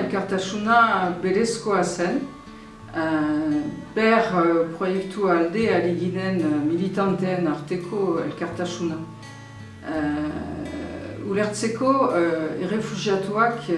elkartasuna berezkoa zen. Ber proiektu alde ari ginen militanteen arteko elkartasuna. Ulertzeko errefugiatuak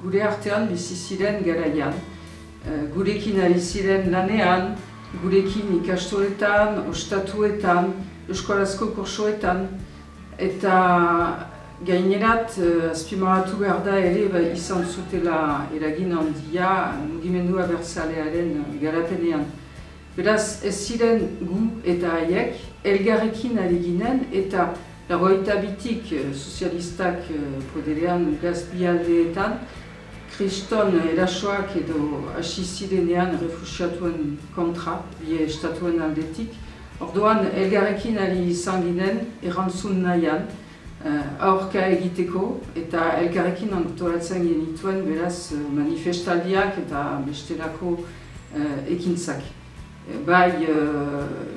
gure artean bizi ziren garaian. Gurekin ari ziren lanean, gurekin ikastoretan, ostatuetan, euskalazko kursoetan, eta gainerat azpimarratu behar da ere izan zutela eragin handia mugimendu abertzalearen garapenean. Beraz, ez ziren gu eta haiek elgarrekin ari ginen eta 82tik sozialistak poderean gazpi aldeetan kriston erasoak edo hasi zirenean refugiatuen kontra, bi estatuen aldetik. Orduan, elgarrekin ari izan ginen erantzun nahian, aurka egiteko eta elkarrekin antolatzen genituen beraz manifestaldiak eta bestelako ekintzak. Bai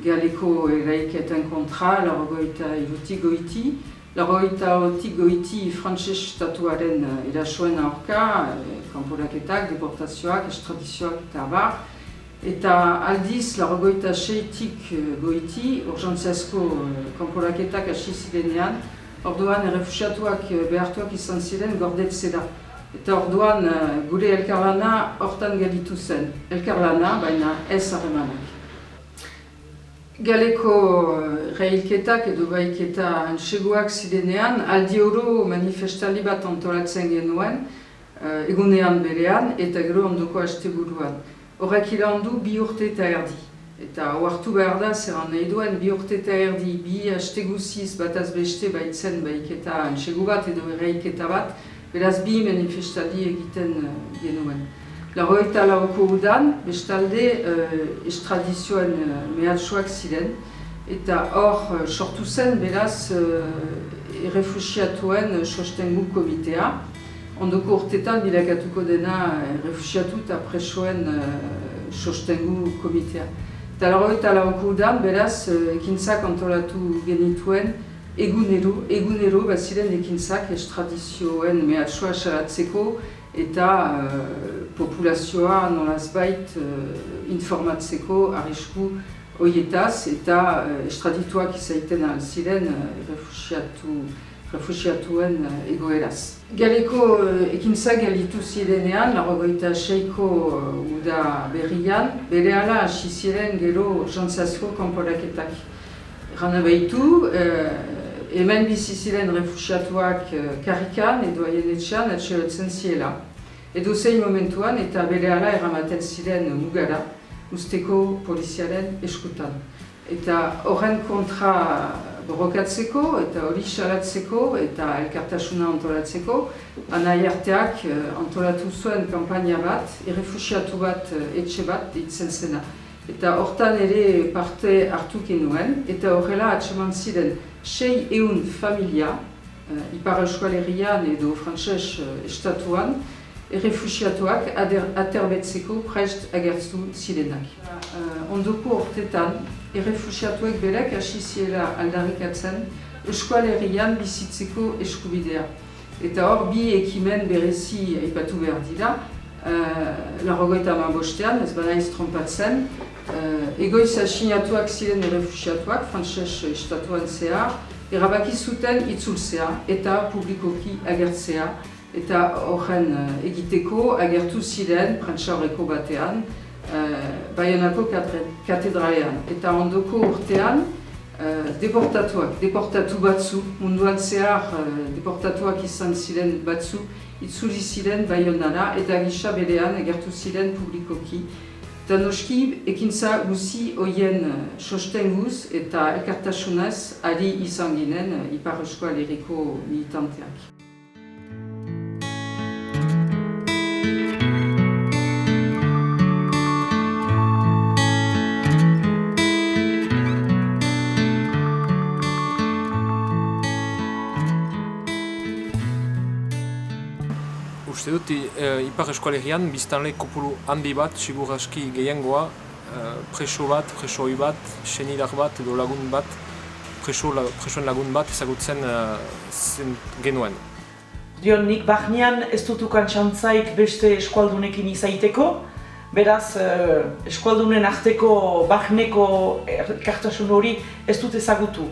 galeko eraiketen kontra, 83 goiti, 83 goiti frantses estatuaren erasoen aurka, kanporaketak, deportazioak, estradizioak eta bar. Eta aldiz, 86tik goiti, urgentziazko kanporaketak hasi zirenean, orduan errefugiatuak behartuak izan ziren gordetzera. Eta orduan gure elkarlana hortan gelditu zen. Elkarlana, baina ez harremanak. Galeko reilketak edo baiketa antseguak zirenean, aldi oro manifestaldi bat antolatzen genuen, egunean berean eta gero ondoko asteburuan. Horrek irandu 2 urte eta erdi. Eta ohartu behar da, zeran nahi duen 2 urte eta erdi, 2 aste guziz bataz beste baitzen baiketa antsegu bat edo erreiketa bat, beraz 2 manifestaldi egiten genuen. 84ko udan, bestalde estradizioen mehatxoak ziren, eta hor sortu zen beraz errefugiatuen sostengu komitea. Ondoko urtetan bilakatuko dena errefugiatu eta presoen sostengu komitea. Eta 84ko udan, beraz, ekintzak antolatu genituen egunero baziren ekintzak estradizioen mehatxoa salatzeko eta populazioa nolazbait informatzeko arrisku horietaz eta estradituak izaiten ziren refugiatuen egoeraz. Galeko ekintzak gelditu zirenean, 86ko uda berrian, berehala hasi ziren gero urgentziazko kanporaketak. Erran abaitu, hemen bizi ziren refugiatuak karrikan edo haien etxean atxerotzen ziela. Edo zein momentuan eta berehala erramaten ziren mugara, usteko poliziaren eskutan. Eta horren kontra borrokatzeko eta hori salatzeko eta elkartasuna antolatzeko, anai arteak antolatu zuen kanpaina bat, errefugiatu bat, etxe bat ditzen zena. Eta hortan ere parte hartu genuen, eta horrela atseman ziren 600 familia, Ipar Euskal Herrian edo frantses estatuan, errefugiatuak aterbetzeko prest agertu zirenak. Ondoko urtetan, errefugiatuek berek hasi ziela aldarrikatzen Euskal Herrian bizitzeko eskubidea. Eta hor bi ekimen berezi aipatu behar dira, 85ean, ez banaiz trompatzen, egoiz asinatuak ziren errefugiatuak, frantses estatuan zehar, erabaki zuten itzultzea eta publikoki agertzea. Eta horren egiteko agertu ziren prentsaurreko batean, Baionako katedralean. Eta ondoko urtean deportatu batzu, munduan zehar deportatuak izan ziren batzu, itzuli ziren Baionara eta gisa berean agertu ziren publikoki. Eta noski ekintza guzi horien sostenguz eta elkartasunez ari izan ginen Ipar Euskal Herriko militanteak. Uste dut, Ipar Euskal Herrian biztanle kopuru handi bat, sigur aski gehiengoa, preso bat, presoi bat, senidar bat edo lagun bat, presoen lagun bat ezagutzen genuen. Dion, nik bahnean ez dutukan txantzaik beste eskualdunekin izaiteko, beraz, eskualdunen arteko bahneko elkartasun hori ez dut ezagutu.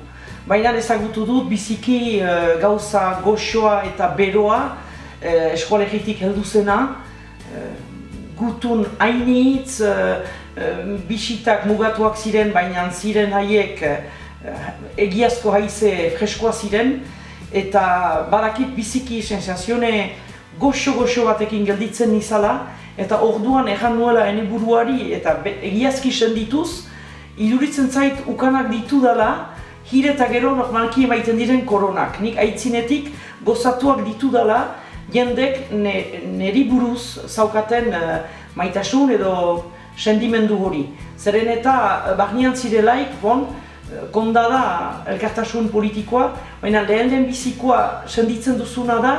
Baina ezagutu dut biziki gauza goxoa eta beroa eskolegitik heldu zena, gutun hainitz, bisitak mugatuak ziren, baina ziren haiek egiazko haize freskoa ziren, eta badakit biziki sensazione goxo batekin gelditzen nizala, eta orduan erran nuela ene buruari eta egiazki sendituz, iduritzen zait ukanak ditu dela, hire eta gero normalki emaiten diren koronak. Nik aitzinetik gozatuak ditu dela, jendek neri buruz zaukaten maitasun edo sendimendu hori. Zeren eta bahnean zirelaik, konda da elkartasun politikoa, baina lehen bizikoa senditzen duzuna da,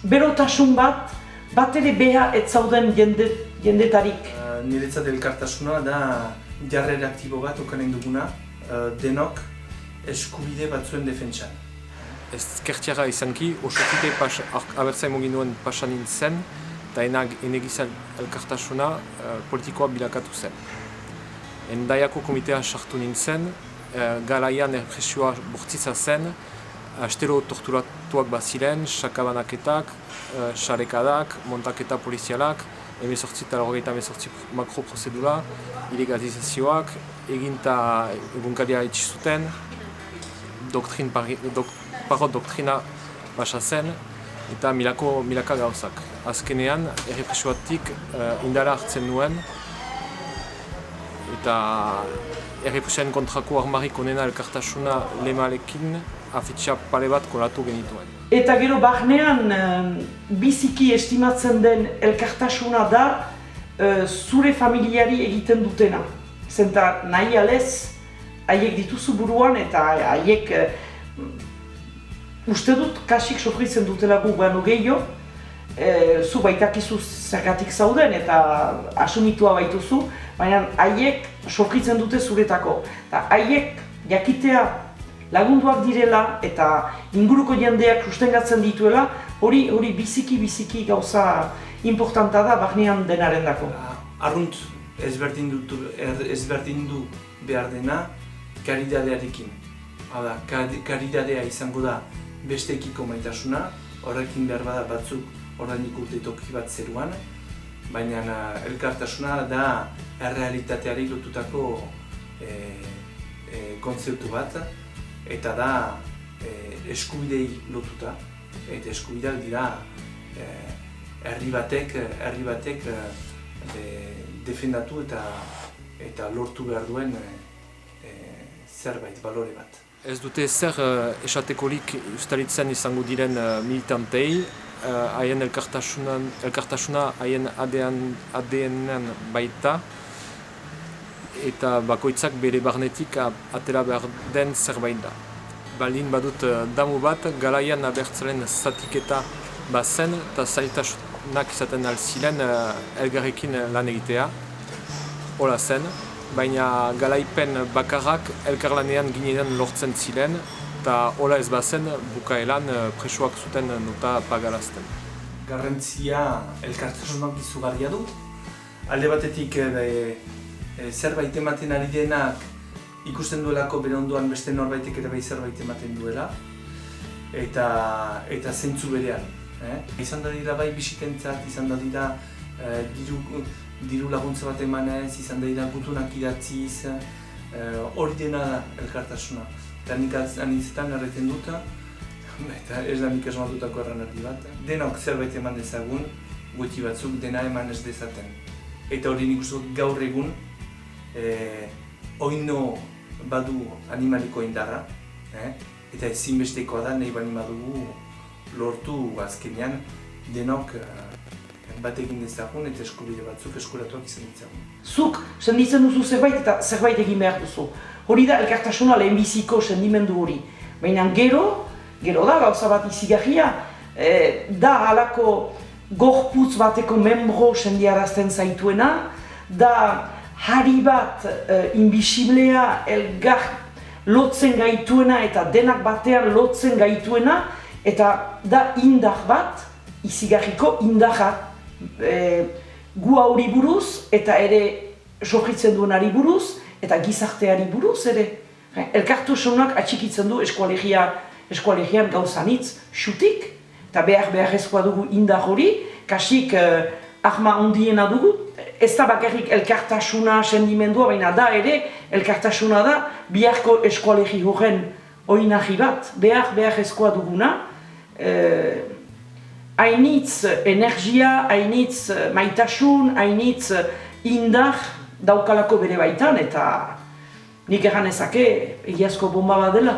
berotasun bat ere beha ez zauden jendetarik. Niretzat elkartasuna da jarrera aktibo bat okanen duguna, denok eskubide batzuen defentsan. Ezkertiara izanki, osokite abertzai muginduen pasan nintzen, eta enegizan elkartasuna politikoa bilakatu zen. Endaiako komitea sartu nintzen, garaian erpresioa bortitza zen, astero torturatuak baziren, sakabanaketak, sarekadak, montaketa polizialak, 18 makroprozedura, ilegalizazioak, eginta egunkaria etxizuten, parot doktrina basa zen, eta milaka gauzak. Azkenean, errepresioatik indara hartzen nuen, eta errepresioaren kontrako armarik onena elkartasuna lemalekin afitxa pare bat kolatu genituen. Eta gero bahnean biziki estimatzen den elkartasuna da zure familiari egiten dutena. Zenta nahi alez, haiek dituzu buruan eta haiek uste dut kasik sofritzen dutela gu baino gehiago, zu baitakizu zergatik zauden eta asumitua baituzu, baina haiek sofritzen dute zuretako. Eta haiek jakitea lagunduak direla eta inguruko jendeak sustengatzen dituela, hori biziki gauza importanta da bahnean denaren dako. Arrunt ezberdindu behar dena karidadearekin. Hala, karidadea izango da besteekiko maitasuna, horrekin behar bada batzuk orainik urte toki bat zeruan, baina elkartasuna da errealitateari lotutako kontzeptu bat, eta da eskubidei lotuta, eta eskubideak dira herri batek defendatu eta lortu behar duen zerbait, balore bat. Ez dute zer esatekolik ustalitzen izango diren militantei, haien elkartasuna haien ADN-en baita, eta bakoitzak bere barnetik atera behar den zerbait da. Baldin badut damu bat, garaian abertzalen zatiketa bazen eta zailtasunak izaten alziren elgarrekin lan egitea, hola zen, baina garaipen bakarrak elkarlanean ginean lortzen ziren, eta hola ez bazen bukaelan presoak zuten nota pagarazten. Garrantzia elkartasunak izugarria du. Alde batetik zerbait ematen ari denak ikusten duelako bere ondoan beste norbaitek ere bai zerbait ematen duela, eta zentzu berean. Izan da dira bai bisitentzat, izan da dira diru laguntza bat emanez, izan da dira gutunak idatziz, hori dena da elkartasuna. Eta nik anitzetan erreten dut, eta ez da nik esmatutako erran erdi bat. Denok zerbait eman dezagun, guti batzuk dena eman ez dezaten. Eta hori nik uste dut gaur egun, oino badu animaliko indarra, eta ezinbestekoa da nahi bani badugu lortu azkenean denok bat egin dezagun eta eskubide batzuk eskuratuak izan ditzagun. Zuk senditzen duzu zerbait eta zerbait egin behar duzu. Hori da elkartasuna lehenbiziko sendimendu hori. Baina gero da gauza bat izigarria, da halako gorputz bateko membro sendiarazten zaituena, da hari bat invisiblea elgar lotzen gaituena eta denak batean lotzen gaituena, eta da indar bat, izigarriko indarra. Gu hauri buruz eta ere sofritzen duenari buruz eta gizarteari buruz ere. Elkartasunak atxikitzen du eskualegian gauzanitz xutik eta beharrezkoa dugu indar hori, kasik arma ondiena dugu. Ez da bakarrik elkartasuna sendimendua, baina da ere elkartasuna da biharko eskualegi horren oinarri bat, beharrezkoa duguna. Hainitz energia, hainitz maitasun, hainitz indar daukalako bere baitan eta nik egan ezake egiazko bomba bat dela.